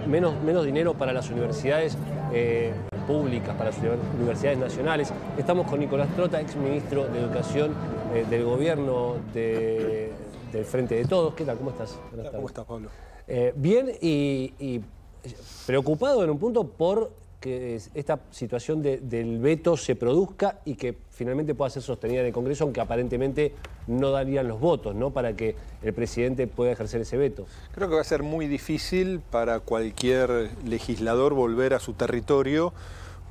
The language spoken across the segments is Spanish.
menos dinero para las universidades públicas, para las universidades nacionales. Estamos con Nicolás Trota, ex ministro de Educación del gobierno del Frente de Todos. ¿Qué tal? ¿Cómo estás? ¿Cómo estás, Pablo? Bien y preocupado en un punto por que esta situación del veto se produzca y que finalmente pueda ser sostenida en el Congreso, aunque aparentemente no darían los votos, ¿no?, para que el presidente pueda ejercer ese veto. Creo que va a ser muy difícil para cualquier legislador volver a su territorio,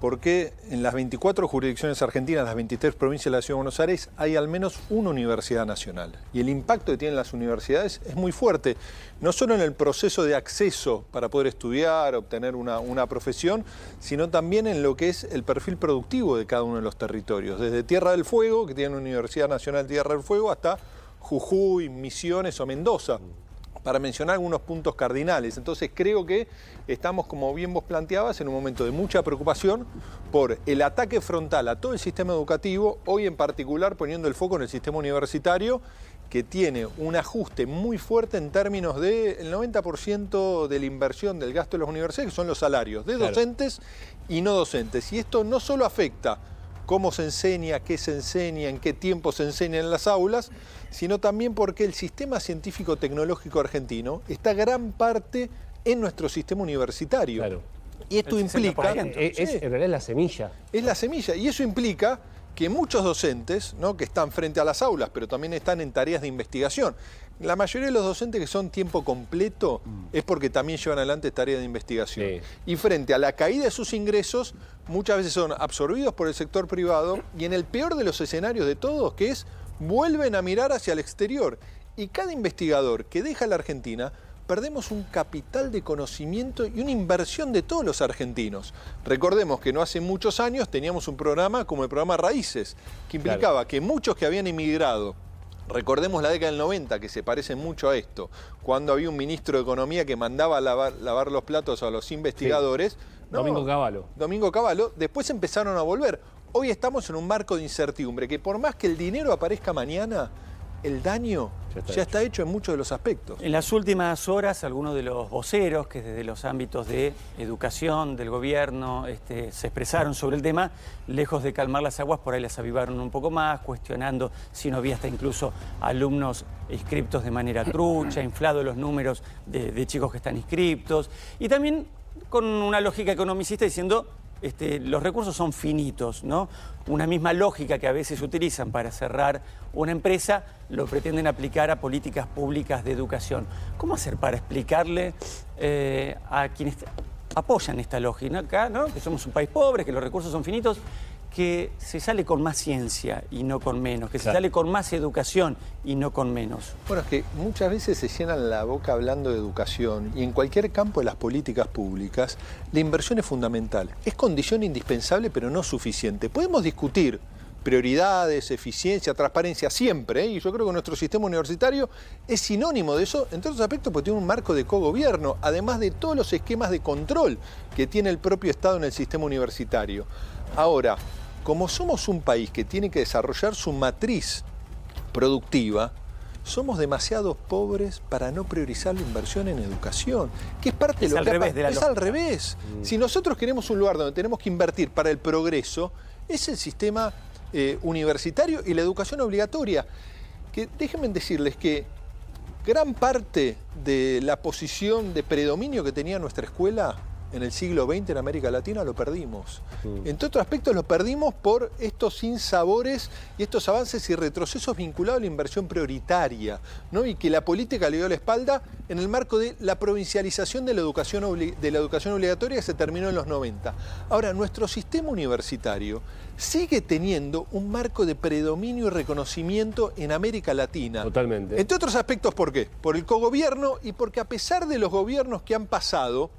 porque en las 24 jurisdicciones argentinas, las 23 provincias de la Ciudad de Buenos Aires, hay al menos una universidad nacional. Y el impacto que tienen las universidades es muy fuerte, no solo en el proceso de acceso para poder estudiar, obtener una profesión, sino también en lo que es el perfil productivo de cada uno de los territorios. Desde Tierra del Fuego, que tiene una Universidad Nacional Tierra del Fuego, hasta Jujuy, Misiones o Mendoza, para mencionar algunos puntos cardinales. Entonces creo que estamos, como bien vos planteabas, en un momento de mucha preocupación por el ataque frontal a todo el sistema educativo, hoy en particular poniendo el foco en el sistema universitario, que tiene un ajuste muy fuerte en términos del 90% de la inversión del gasto de las universidades, que son los salarios de docentes y no docentes. Y esto no solo afecta cómo se enseña, qué se enseña, en qué tiempo se enseña en las aulas, sino también porque el sistema científico-tecnológico argentino está gran parte en nuestro sistema universitario. Claro. Y esto implica... en realidad es la semilla. Es la semilla, y eso implica que muchos docentes, ¿no?, que están frente a las aulas, pero también están en tareas de investigación. La mayoría de los docentes que son tiempo completo es porque también llevan adelante tareas de investigación. Sí. Y frente a la caída de sus ingresos, muchas veces son absorbidos por el sector privado y en el peor de los escenarios de todos, que es, vuelven a mirar hacia el exterior. Y cada investigador que deja la Argentina, perdemos un capital de conocimiento y una inversión de todos los argentinos. Recordemos que no hace muchos años teníamos un programa como el programa Raíces, que implicaba que muchos que habían emigrado, recordemos la década del 90, que se parece mucho a esto, cuando había un ministro de Economía que mandaba a lavar los platos a los investigadores. No, Domingo Cavallo. Domingo Cavallo, después empezaron a volver. Hoy estamos en un marco de incertidumbre, que por más que el dinero aparezca mañana, el daño ya está hecho en muchos de los aspectos. En las últimas horas, algunos de los voceros que desde los ámbitos de educación, del gobierno, se expresaron sobre el tema, lejos de calmar las aguas, por ahí las avivaron un poco más, cuestionando si no había hasta incluso alumnos inscriptos de manera trucha, inflado los números de chicos que están inscriptos, y también con una lógica economicista diciendo... los recursos son finitos, ¿no? Una misma lógica que a veces utilizan para cerrar una empresa, lo pretenden aplicar a políticas públicas de educación. ¿Cómo hacer para explicarle a quienes apoyan esta lógica acá, ¿no?, que somos un país pobre, que los recursos son finitos, que se sale con más ciencia y no con menos, que se sale con más educación y no con menos? Bueno, es que muchas veces se llenan la boca hablando de educación y en cualquier campo de las políticas públicas la inversión es fundamental. Es condición indispensable pero no suficiente. Podemos discutir prioridades, eficiencia, transparencia siempre, y yo creo que nuestro sistema universitario es sinónimo de eso en todos los aspectos porque tiene un marco de cogobierno, además de todos los esquemas de control que tiene el propio Estado en el sistema universitario. Ahora, como somos un país que tiene que desarrollar su matriz productiva, somos demasiado pobres para no priorizar la inversión en educación, que es parte de lo que es al revés. Si nosotros queremos un lugar donde tenemos que invertir para el progreso, es el sistema universitario y la educación obligatoria. Que déjenme decirles que gran parte de la posición de predominio que tenía nuestra escuela en el siglo XX en América Latina lo perdimos. Entre otros aspectos lo perdimos por estos sinsabores y estos avances y retrocesos vinculados a la inversión prioritaria, ¿no? Y que la política le dio la espalda en el marco de la provincialización de la educación obligatoria que se terminó en los 90. Ahora, nuestro sistema universitario sigue teniendo un marco de predominio y reconocimiento en América Latina. Totalmente. Entre otros aspectos, ¿por qué? Por el cogobierno y porque a pesar de los gobiernos que han pasado,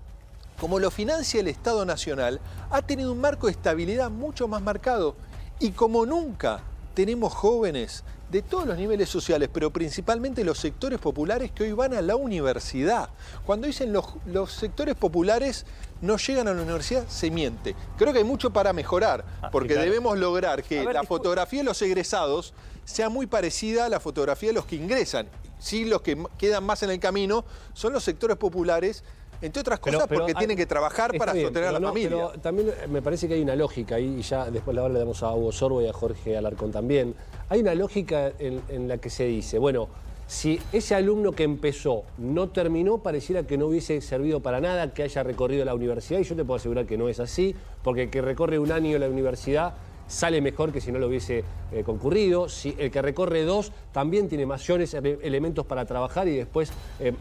como lo financia el Estado Nacional, ha tenido un marco de estabilidad mucho más marcado. Y como nunca tenemos jóvenes de todos los niveles sociales, pero principalmente los sectores populares que hoy van a la universidad. Cuando dicen los sectores populares no llegan a la universidad, se miente. Creo que hay mucho para mejorar, porque debemos lograr que la fotografía de los egresados sea muy parecida a la fotografía de los que ingresan. Sí, los que quedan más en el camino son los sectores populares entre otras cosas porque tienen que trabajar para sostener a la familia. Pero también me parece que hay una lógica, y ya después le damos a Hugo Sorbo y a Jorge Alarcón también. Hay una lógica en la que se dice, bueno, si ese alumno que empezó no terminó, pareciera que no hubiese servido para nada que haya recorrido la universidad, y yo te puedo asegurar que no es así, porque el que recorre un año la universidad sale mejor que si no lo hubiese concurrido. Si el que recorre 2 también tiene mayores elementos para trabajar y después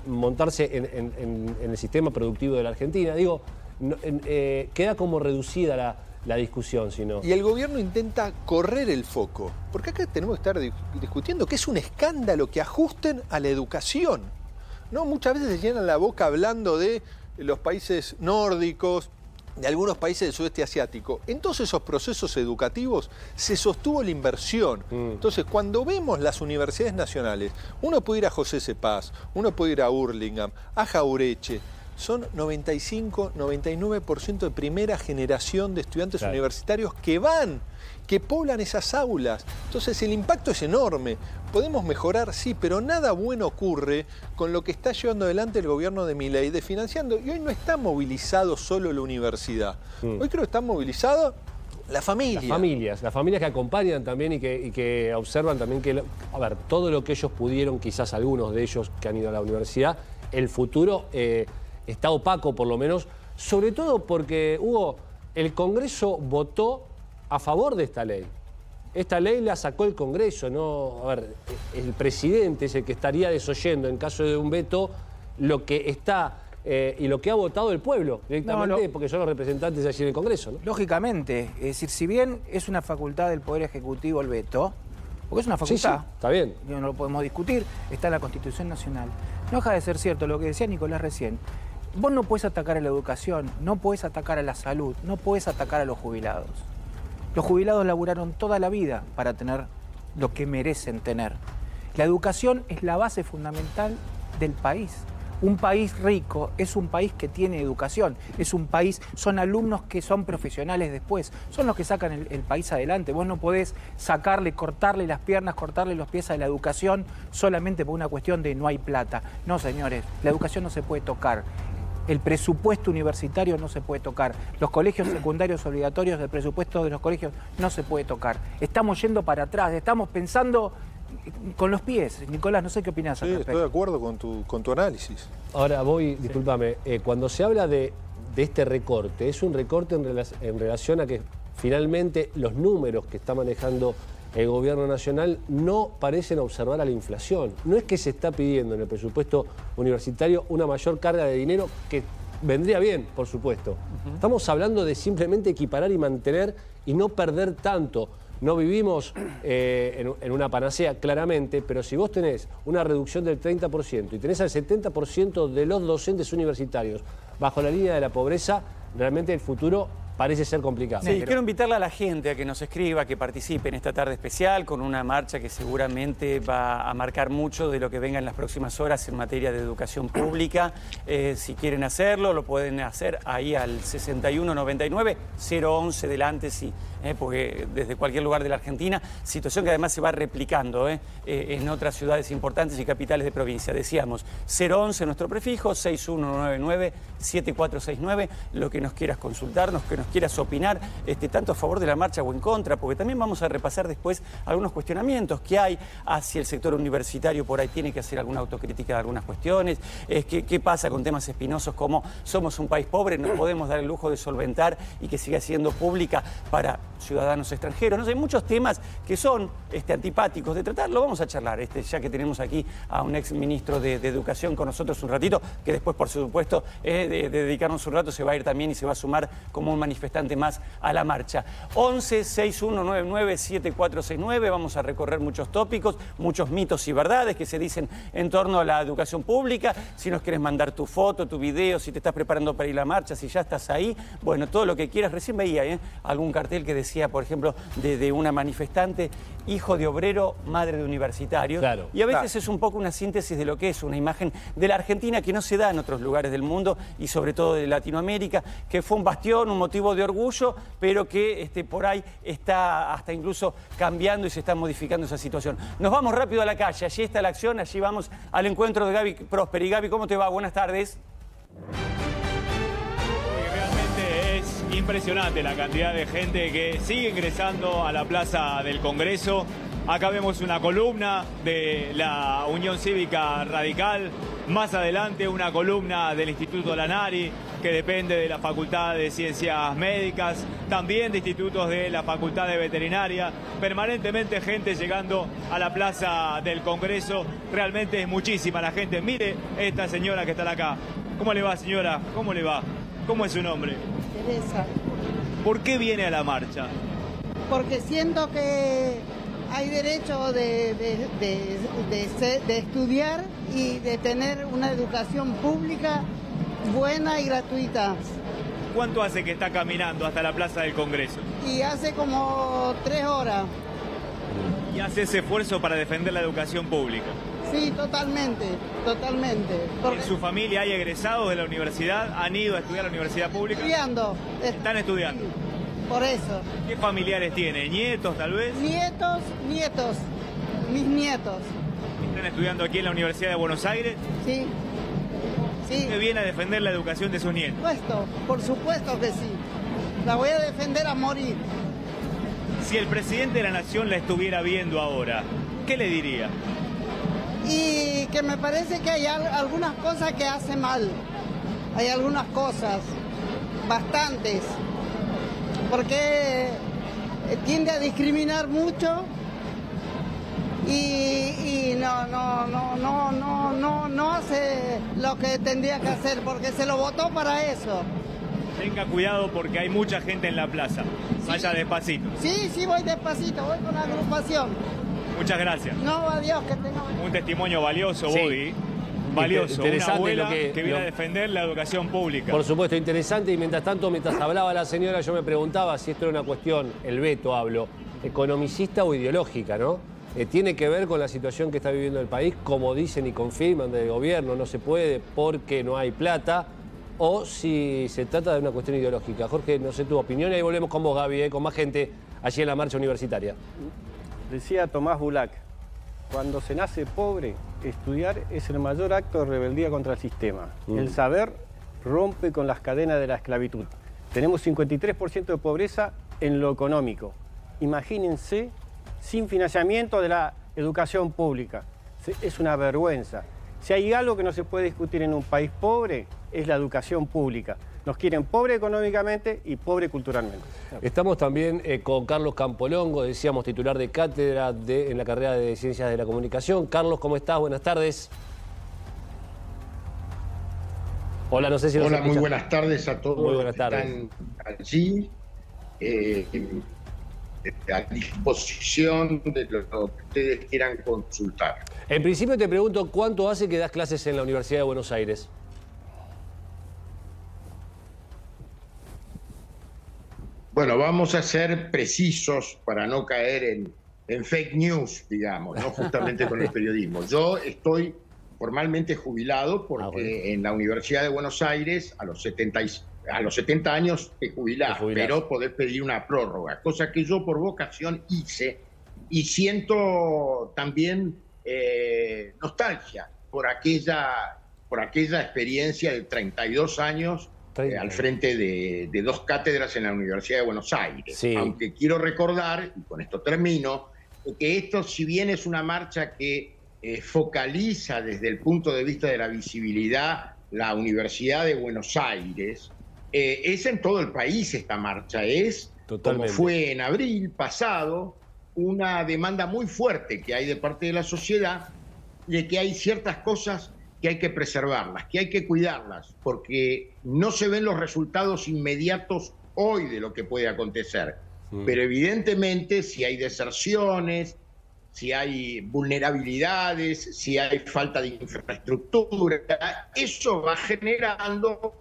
montarse en el sistema productivo de la Argentina. Digo, queda como reducida la discusión, si no. Y el gobierno intenta correr el foco, porque acá tenemos que estar discutiendo que es un escándalo que ajusten a la educación, ¿no? Muchas veces se llenan la boca hablando de los países nórdicos, de algunos países del sudeste asiático. En todos esos procesos educativos se sostuvo la inversión. Entonces, cuando vemos las universidades nacionales, uno puede ir a José C. Paz, uno puede ir a Hurlingham, a Jaureche. Son 95, 99% de primera generación de estudiantes universitarios que poblan esas aulas. Entonces el impacto es enorme. Podemos mejorar, sí, pero nada bueno ocurre con lo que está llevando adelante el gobierno de Milei, desfinanciando. Y hoy no está movilizado solo la universidad. Hoy creo que está movilizado la familia. Las familias que acompañan también y que observan también que, a ver, todo lo que ellos pudieron, quizás algunos de ellos que han ido a la universidad, el futuro está opaco por lo menos, sobre todo porque, Hugo, el Congreso votó a favor de esta ley. Esta ley la sacó el Congreso, ¿no? A ver, el presidente es el que estaría desoyendo en caso de un veto lo que está y lo que ha votado el pueblo directamente, porque son los representantes allí en el Congreso, ¿no? Lógicamente, es decir, si bien es una facultad del Poder Ejecutivo el veto, porque es una facultad, sí, está bien, no lo podemos discutir, está en la Constitución Nacional, no deja de ser cierto lo que decía Nicolás recién. Vos no podés atacar a la educación, no podés atacar a la salud, no podés atacar a los jubilados. Los jubilados laburaron toda la vida para tener lo que merecen tener. La educación es la base fundamental del país. Un país rico es un país que tiene educación, es un país, son alumnos que son profesionales después, son los que sacan el país adelante. Vos no podés cortarle las piernas, cortarle los pies a la educación solamente por una cuestión de no hay plata. No, señores, la educación no se puede tocar. El presupuesto universitario no se puede tocar. Los colegios secundarios obligatorios del presupuesto de los colegios no se puede tocar. Estamos yendo para atrás, estamos pensando con los pies. Nicolás, no sé qué opinás. Sí, estoy de acuerdo con tu análisis. Ahora discúlpame, cuando se habla de este recorte, es un recorte en relación a que finalmente los números que está manejando el gobierno nacional no parecen observar a la inflación. No es que se está pidiendo en el presupuesto universitario una mayor carga de dinero, que vendría bien, por supuesto. Estamos hablando de simplemente equiparar y mantener y no perder tanto. No vivimos en una panacea, claramente, pero si vos tenés una reducción del 30% y tenés al 70% de los docentes universitarios bajo la línea de la pobreza, realmente el futuro parece ser complicado. Sí, quiero invitarle a la gente a que nos escriba, que participe en esta tarde especial con una marcha que seguramente va a marcar mucho de lo que venga en las próximas horas en materia de educación pública. Si quieren hacerlo, lo pueden hacer ahí al 6199-011 delante, sí, porque desde cualquier lugar de la Argentina, situación que además se va replicando en otras ciudades importantes y capitales de provincia. Decíamos, 011 nuestro prefijo, 6199-7469, lo que nos quieras consultarnos, que nos quieras opinar, tanto a favor de la marcha o en contra, porque también vamos a repasar después algunos cuestionamientos que hay hacia el sector universitario. Por ahí tiene que hacer alguna autocrítica de algunas cuestiones. ¿Qué pasa con temas espinosos como somos un país pobre, nos podemos dar el lujo de solventar y que siga siendo pública para ciudadanos extranjeros? No sé, hay muchos temas que son antipáticos de tratar. Lo vamos a charlar, ya que tenemos aquí a un ex ministro de Educación con nosotros un ratito, que después, por supuesto, de dedicarnos un rato, se va a ir también y se va a sumar como un manifestante más a la marcha. 11-6199-7469, vamos a recorrer muchos tópicos, muchos mitos y verdades que se dicen en torno a la educación pública. Si nos quieres mandar tu foto, tu video, si te estás preparando para ir a la marcha, si ya estás ahí, bueno, todo lo que quieras. Recién veía algún cartel que decía, por ejemplo, de una manifestante, hijo de obrero, madre de universitario. Claro, y a veces es un poco una síntesis de lo que es una imagen de la Argentina que no se da en otros lugares del mundo y sobre todo de Latinoamérica, que fue un bastión, un motivo de orgullo, pero que por ahí está hasta incluso cambiando y se está modificando esa situación. Nos vamos rápido a la calle, allí está la acción, allí vamos al encuentro de Gaby Prosperi. Gaby, ¿cómo te va? Buenas tardes. impresionante la cantidad de gente que sigue ingresando a la Plaza del Congreso. Acá vemos una columna de la Unión Cívica Radical. Más adelante una columna del Instituto Lanari, que depende de la Facultad de Ciencias Médicas, también de institutos de la Facultad de Veterinaria. Permanentemente gente llegando a la Plaza del Congreso. Realmente es muchísima la gente. Mire esta señora que está acá. ¿Cómo le va, señora? ¿Cómo le va? ¿Cómo es su nombre? Teresa. ¿Por qué viene a la marcha? Porque siento que hay derecho de estudiar y de tener una educación pública buena y gratuita. ¿Cuánto hace que está caminando hasta la Plaza del Congreso? Y hace como 3 horas. ¿Y hace ese esfuerzo para defender la educación pública? Sí, totalmente, totalmente. ¿En su familia hay egresados de la universidad? ¿Han ido a estudiar a la universidad pública? Estudiando. ¿Están estudiando? Sí, por eso. ¿Qué familiares tiene? ¿Nietos, tal vez? Nietos, mis nietos. ¿Están estudiando aquí en la Universidad de Buenos Aires? Sí, sí. ¿Usted viene a defender la educación de sus nietos? Por supuesto que sí. La voy a defender a morir. Si el presidente de la Nación la estuviera viendo ahora, ¿qué le diría? Y que me parece que hay algunas cosas que hace mal. Hay algunas cosas, bastantes. Porque tiende a discriminar mucho y no hace lo que tendría que hacer, porque se lo votó para eso. Tenga cuidado porque hay mucha gente en la plaza. Vaya despacito. Sí, voy despacito, voy con la agrupación. Muchas gracias. No, adiós, que tenga... Un testimonio valioso, Sí. Bodi. Valioso, Interesante una abuela lo que viene a defender la educación pública. Por supuesto, interesante. Y mientras tanto, mientras hablaba la señora, yo me preguntaba si esto era una cuestión, el veto hablo, economicista o ideológica, ¿no? Tiene que ver con la situación que está viviendo el país, como dicen y confirman del gobierno, no se puede porque no hay plata, o si se trata de una cuestión ideológica. Jorge, no sé tu opinión, y ahí volvemos con vos, Gaby, con más gente allí en la marcha universitaria. Decía Tomás Bulac, cuando se nace pobre, estudiar es el mayor acto de rebeldía contra el sistema. El saber rompe con las cadenas de la esclavitud. Tenemos 53% de pobreza en lo económico. Imagínense sin financiamiento de la educación pública. Es una vergüenza. Si hay algo que no se puede discutir en un país pobre, es la educación pública. Nos quieren pobre económicamente y pobre culturalmente. Estamos también con Carlos Campolongo, decíamos titular de cátedra en la carrera de Ciencias de la Comunicación. Carlos, ¿cómo estás? Buenas tardes. Hola, no sé si nos Hola, escuchas. muy buenas tardes a todos Muy buenas los que tardes. están allí, a disposición de lo que ustedes quieran consultar. En principio te pregunto, ¿cuánto hace que das clases en la Universidad de Buenos Aires? Bueno, vamos a ser precisos para no caer en fake news, digamos, no justamente con el periodismo. Yo estoy formalmente jubilado porque bueno. en la Universidad de Buenos Aires a los 70 años te jubilás, pero podés pedir una prórroga, cosa que yo por vocación hice y siento también nostalgia por aquella experiencia de 32 años al frente de 2 cátedras en la Universidad de Buenos Aires. Sí. Aunque quiero recordar, y con esto termino, que esto, si bien es una marcha que focaliza desde el punto de vista de la visibilidad la Universidad de Buenos Aires, es en todo el país esta marcha, es, Totalmente. como fue en abril pasado, una demanda muy fuerte que hay de parte de la sociedad de que hay ciertas cosas que hay que preservarlas, que hay que cuidarlas, porque no se ven los resultados inmediatos hoy de lo que puede acontecer. Pero evidentemente si hay deserciones, si hay vulnerabilidades, si hay falta de infraestructura, eso va generando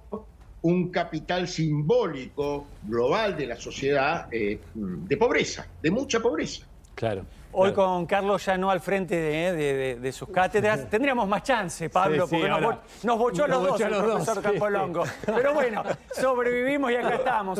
un capital simbólico global de la sociedad de pobreza, de mucha pobreza. Claro. Hoy con Carlos ya no al frente de sus cátedras. Tendríamos más chance, Pablo, Sí, sí, porque nos bochó a los dos el profesor Campolongo. Pero bueno, sobrevivimos y acá estamos.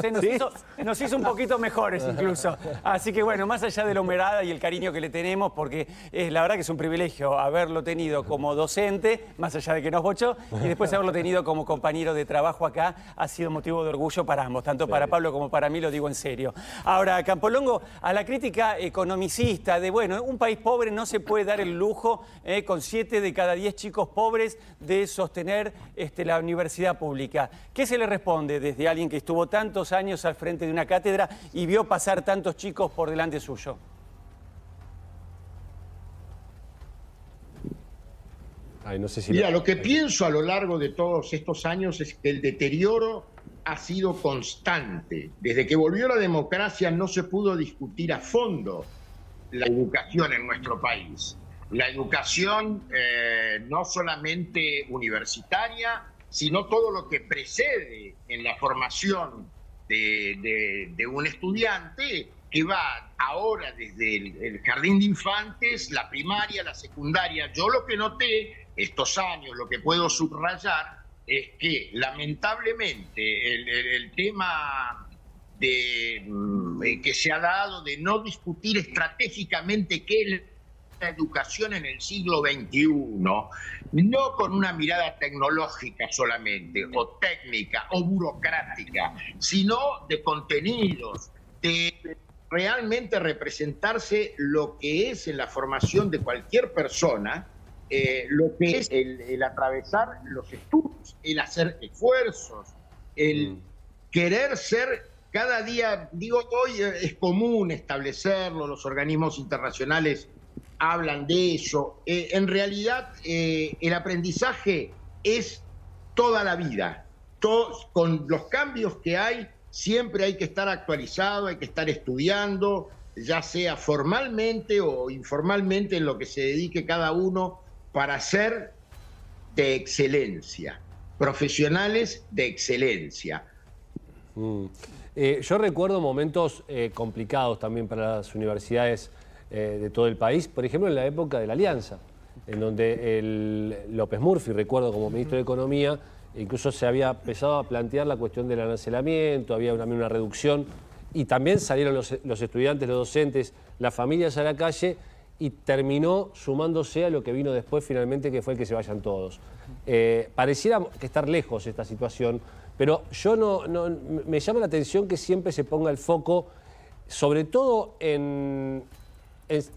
Nos hizo un poquito mejores incluso. Así que bueno, más allá de la humedad y el cariño que le tenemos, porque la verdad que es un privilegio haberlo tenido como docente, más allá de que nos bochó, y después haberlo tenido como compañero de trabajo acá, ha sido motivo de orgullo para ambos, tanto para Pablo como para mí, lo digo en serio. Ahora, Campolongo, a la crítica economicista de, bueno, un país pobre no se puede dar el lujo, con 7 de cada 10 chicos pobres, de sostener la universidad pública. ¿Qué se le responde desde alguien que estuvo tantos años al frente de una cátedra y vio pasar tantos chicos por delante suyo? Ay, no sé si Mira, lo que pienso a lo largo de todos estos años es que el deterioro ha sido constante. Desde que volvió la democracia no se pudo discutir a fondo la educación en nuestro país. La educación no solamente universitaria, sino todo lo que precede en la formación de un estudiante, que va ahora desde el jardín de infantes, la primaria, la secundaria. Yo lo que noté estos años, lo que puedo subrayar, es que lamentablemente el tema que se ha dado de no discutir estratégicamente qué es la educación en el siglo XXI, no con una mirada tecnológica solamente, o técnica, o burocrática, sino de contenidos, de realmente representarse lo que es en la formación de cualquier persona, lo que es el atravesar los estudios, el hacer esfuerzos, el querer ser cada día. Digo, hoy es común establecerlo, los organismos internacionales hablan de eso. En realidad, el aprendizaje es toda la vida. Con los cambios que hay, siempre hay que estar actualizado, hay que estar estudiando, ya sea formalmente o informalmente, en lo que se dedique cada uno, para ser de excelencia, profesionales de excelencia. Yo recuerdo momentos complicados también para las universidades de todo el país, por ejemplo en la época de la Alianza, en donde López Murphy, recuerdo como ministro de Economía, incluso se había empezado a plantear la cuestión del arancelamiento, había también una reducción, y también salieron los estudiantes, los docentes, las familias a la calle, y terminó sumándose a lo que vino después finalmente, que fue el que se vayan todos. Pareciera que estar lejos esta situación, pero yo me llama la atención que siempre se ponga el foco, sobre todo en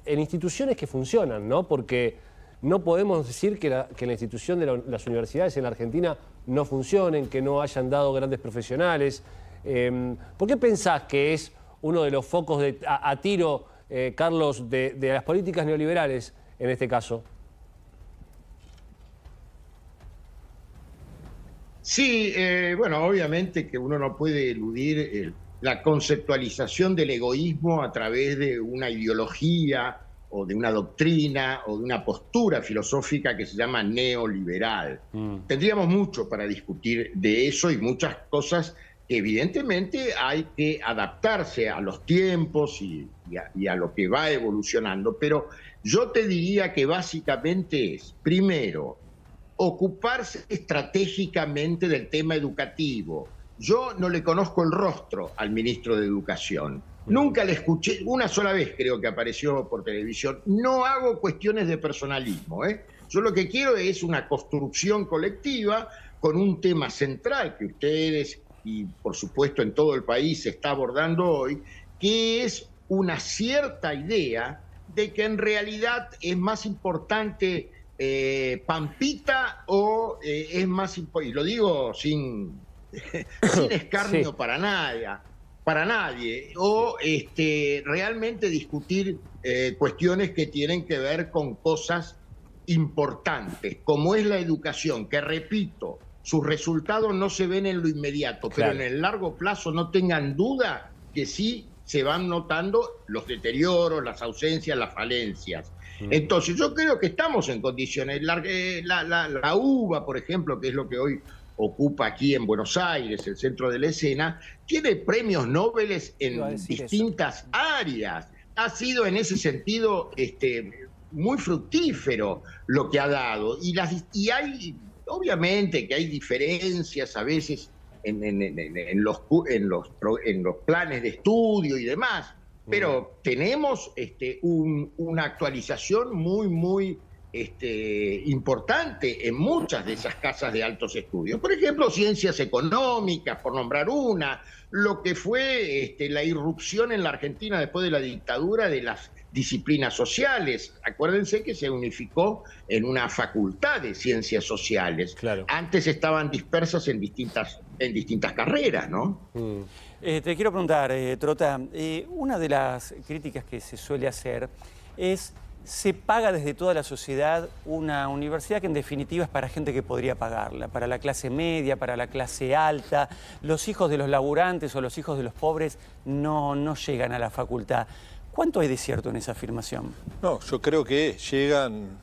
instituciones que funcionan, ¿no? Porque no podemos decir que la institución de las universidades en la Argentina no funcionen, que no hayan dado grandes profesionales. ¿Por qué pensás que es uno de los focos a tiro, Carlos, de las políticas neoliberales en este caso? Sí, bueno, obviamente que uno no puede eludir la conceptualización del egoísmo a través de una ideología o de una doctrina o de una postura filosófica que se llama neoliberal. Tendríamos mucho para discutir de eso y muchas cosas que evidentemente hay que adaptarse a los tiempos y a lo que va evolucionando, pero yo te diría que básicamente es, primero, ocuparse estratégicamente del tema educativo. Yo no le conozco el rostro al ministro de Educación. Nunca le escuché, una sola vez creo que apareció por televisión. No hago cuestiones de personalismo, ¿eh? Yo lo que quiero es una construcción colectiva con un tema central que ustedes y por supuesto en todo el país se está abordando hoy, que es una cierta idea de que en realidad es más importante Pampita o es más importante, y lo digo sin escarnio sí. para nadie, o realmente discutir cuestiones que tienen que ver con cosas importantes, como es la educación, que repito, sus resultados no se ven en lo inmediato, claro. Pero en el largo plazo no tengan duda que sí se van notando los deterioros, las ausencias, las falencias. Entonces yo creo que estamos en condiciones. La UBA, por ejemplo, que es lo que hoy ocupa aquí en Buenos Aires, el centro de la escena, tiene premios Nobel en distintas áreas. ha sido en ese sentido muy fructífero lo que ha dado. Y hay, obviamente, que hay diferencias a veces en los planes de estudio y demás, pero tenemos una actualización muy importante en muchas de esas casas de altos estudios. Por ejemplo, ciencias económicas, por nombrar una, lo que fue la irrupción en la Argentina después de la dictadura de las disciplinas sociales. Acuérdense que se unificó en una facultad de ciencias sociales. Claro. Antes estaban dispersas en distintas carreras, ¿no? Te quiero preguntar, Trota, una de las críticas que se suele hacer es: se paga desde toda la sociedad una universidad que en definitiva es para gente que podría pagarla, para la clase media, para la clase alta. Los hijos de los laburantes o los hijos de los pobres no llegan a la facultad. ¿Cuánto hay de cierto en esa afirmación? No, yo creo que llegan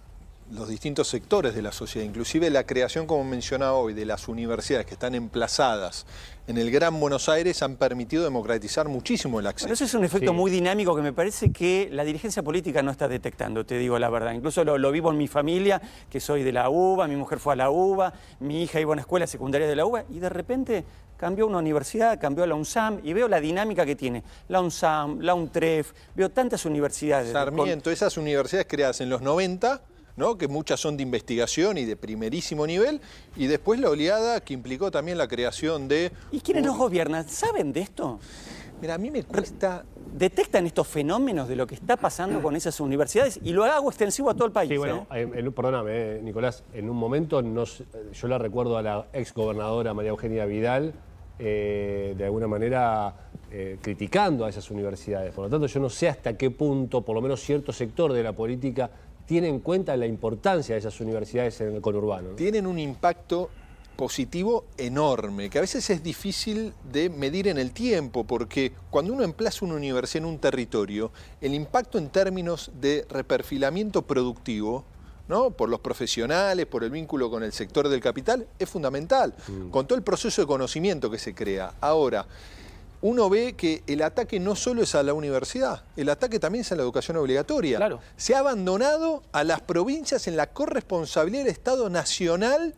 los distintos sectores de la sociedad, inclusive la creación, como mencionaba hoy, de las universidades que están emplazadas en el Gran Buenos Aires han permitido democratizar muchísimo el acceso. Pero eso es un efecto muy dinámico que me parece que la dirigencia política no está detectando, te digo la verdad. Incluso lo vivo en mi familia, que soy de la UBA, mi mujer fue a la UBA, mi hija iba a una escuela secundaria de la UBA y de repente cambió una universidad, cambió a la UNSAM y veo la dinámica que tiene. La UNSAM, la UNTREF, veo tantas universidades. Sarmiento, esas universidades creadas en los 90... ¿no? Que muchas son de investigación y de primerísimo nivel, y después la oleada que implicó también la creación de... ¿Y quiénes nos gobiernan? ¿Saben de esto? Mira, a mí me cuesta... ¿Detectan estos fenómenos de lo que está pasando con esas universidades? Y lo hago extensivo a todo el país. Sí, bueno, perdóname, Nicolás, en un momento yo la recuerdo a la exgobernadora María Eugenia Vidal, de alguna manera criticando a esas universidades. Por lo tanto, yo no sé hasta qué punto, por lo menos cierto sector de la política, tiene en cuenta la importancia de esas universidades en el conurbano, ¿no? Tienen un impacto positivo enorme, que a veces es difícil de medir en el tiempo, porque cuando uno emplaza una universidad en un territorio, el impacto en términos de reperfilamiento productivo, ¿no? Por los profesionales, por el vínculo con el sector del capital, es fundamental, con todo el proceso de conocimiento que se crea. Ahora, uno ve que el ataque no solo es a la universidad, el ataque también es a la educación obligatoria. Claro. Se ha abandonado a las provincias en la corresponsabilidad del Estado nacional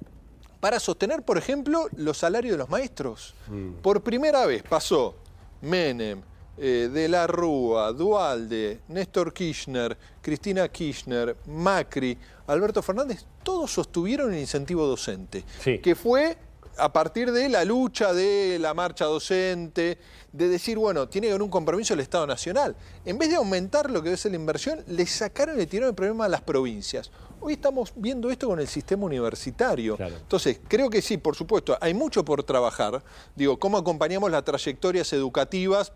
para sostener, por ejemplo, los salarios de los maestros. Por primera vez pasó Menem, de la Rúa, Duhalde, Néstor Kirchner, Cristina Kirchner, Macri, Alberto Fernández, todos sostuvieron el incentivo docente, que fue a partir de la lucha de la marcha docente, de decir, bueno, tiene que haber un compromiso del Estado Nacional. En vez de aumentar lo que debe ser la inversión, le sacaron y le tiraron el problema a las provincias. Hoy estamos viendo esto con el sistema universitario. Claro. Entonces, creo que sí, por supuesto, hay mucho por trabajar. Digo, cómo acompañamos las trayectorias educativas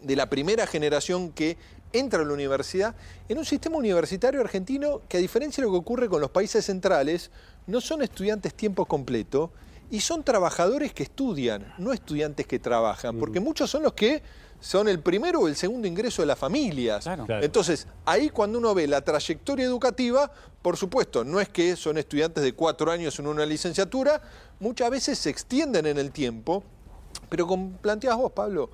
de la primera generación que entra a la universidad en un sistema universitario argentino que, a diferencia de lo que ocurre con los países centrales, no son estudiantes tiempo completo, y son trabajadores que estudian, no estudiantes que trabajan, porque muchos son los que son el primero o el segundo ingreso de las familias. Claro. Entonces, ahí cuando uno ve la trayectoria educativa, por supuesto, no es que son estudiantes de 4 años en una licenciatura, muchas veces se extienden en el tiempo, pero como planteabas vos, Pablo,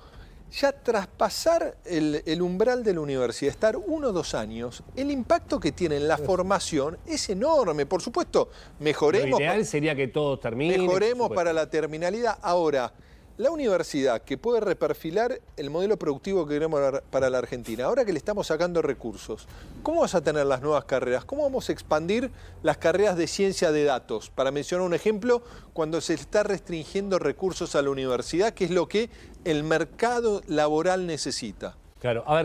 ya traspasar el umbral de la universidad, estar 1 o 2 años, el impacto que tiene en la formación es enorme. Por supuesto, mejoremos. Lo ideal sería que todos terminen. Mejoremos para la terminalidad. Ahora, la universidad que puede reperfilar el modelo productivo que queremos para la Argentina, ahora que le estamos sacando recursos, ¿cómo vas a tener las nuevas carreras? ¿Cómo vamos a expandir las carreras de ciencia de datos? Para mencionar un ejemplo, cuando se está restringiendo recursos a la universidad, que es lo que el mercado laboral necesita. Claro, a ver.